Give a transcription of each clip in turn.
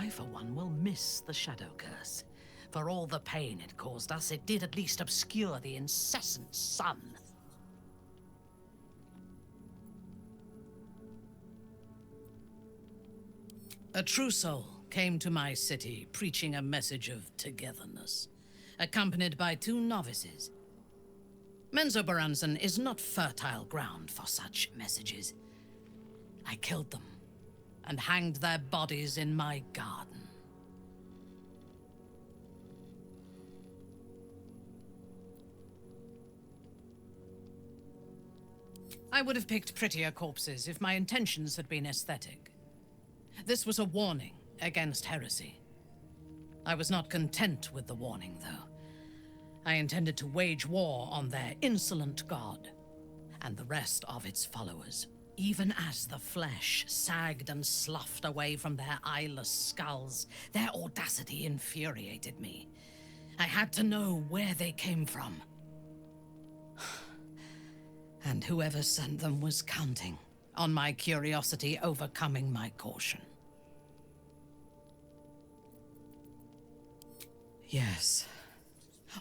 I, for one, will miss the Shadow Curse. For all the pain it caused us, it did at least obscure the incessant sun. A true soul came to my city preaching a message of togetherness, accompanied by 2 novices. Menzoberranzan is not fertile ground for such messages. I killed them and hanged their bodies in my garden. I would have picked prettier corpses if my intentions had been aesthetic. This was a warning against heresy. I was not content with the warning, though. I intended to wage war on their insolent god and the rest of its followers. Even as the flesh sagged and sloughed away from their eyeless skulls, their audacity infuriated me. I had to know where they came from. And whoever sent them was counting on my curiosity overcoming my caution. Yes.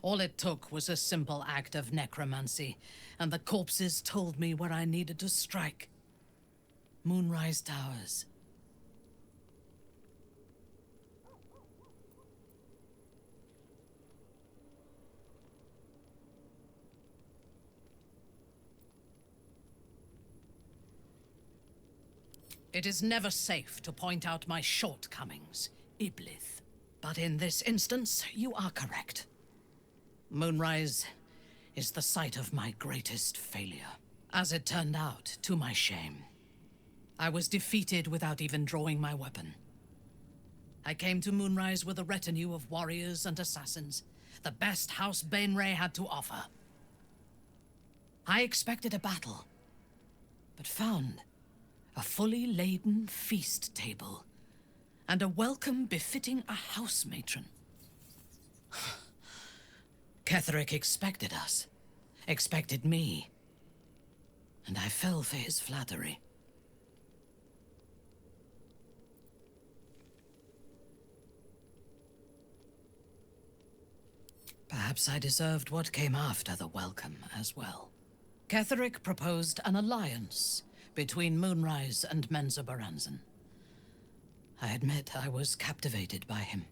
All it took was a simple act of necromancy, and the corpses told me where I needed to strike. Moonrise Towers. It is never safe to point out my shortcomings, Iblith. But in this instance, you are correct. Moonrise is the site of my greatest failure. As it turned out, to my shame, I was defeated without even drawing my weapon. I came to Moonrise with a retinue of warriors and assassins, the best House Bainray had to offer. I expected a battle, but found a fully laden feast table and a welcome befitting a house matron. Ketheric expected us, expected me, and I fell for his flattery. Perhaps I deserved what came after the welcome as well. Ketheric proposed an alliance between Moonrise and Menzoberranzan. I admit I was captivated by him.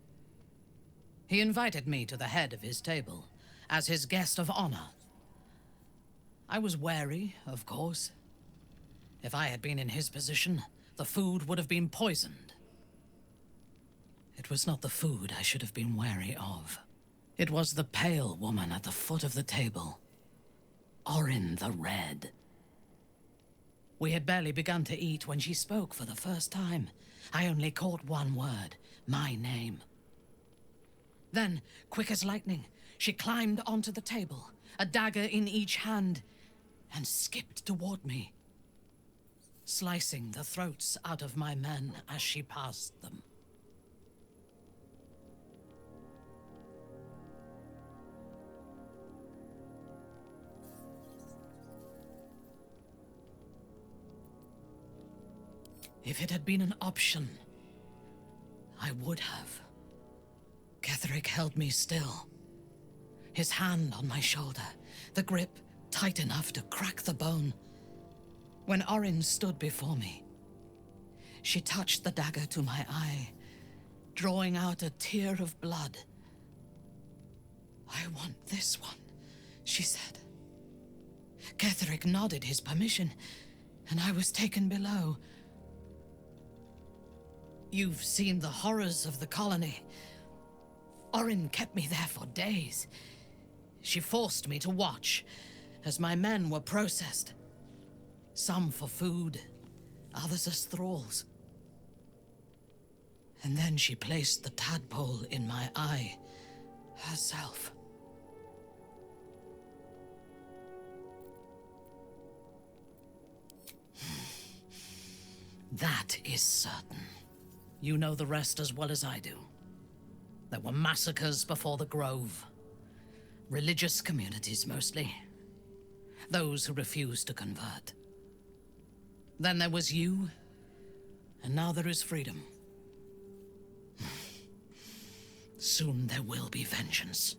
He invited me to the head of his table as his guest of honor. I was wary, of course. If I had been in his position, the food would have been poisoned. It was not the food I should have been wary of. It was the pale woman at the foot of the table. Orin the Red. We had barely begun to eat when she spoke for the first time. I only caught one word, my name. Then, quick as lightning, she climbed onto the table, a dagger in each hand, and skipped toward me, slicing the throats out of my men as she passed them. If it had been an option, I would have. Ketheric held me still, his hand on my shoulder, the grip tight enough to crack the bone. When Orin stood before me, she touched the dagger to my eye, drawing out a tear of blood. "I want this one," she said. Ketheric nodded his permission, and I was taken below. You've seen the horrors of the colony. Orin kept me there for days. She forced me to watch as my men were processed. Some for food, others as thralls. And then she placed the tadpole in my eye herself. That is certain. You know the rest as well as I do. There were massacres before the Grove. Religious communities, mostly. Those who refused to convert. Then there was you, and now there is freedom. Soon there will be vengeance.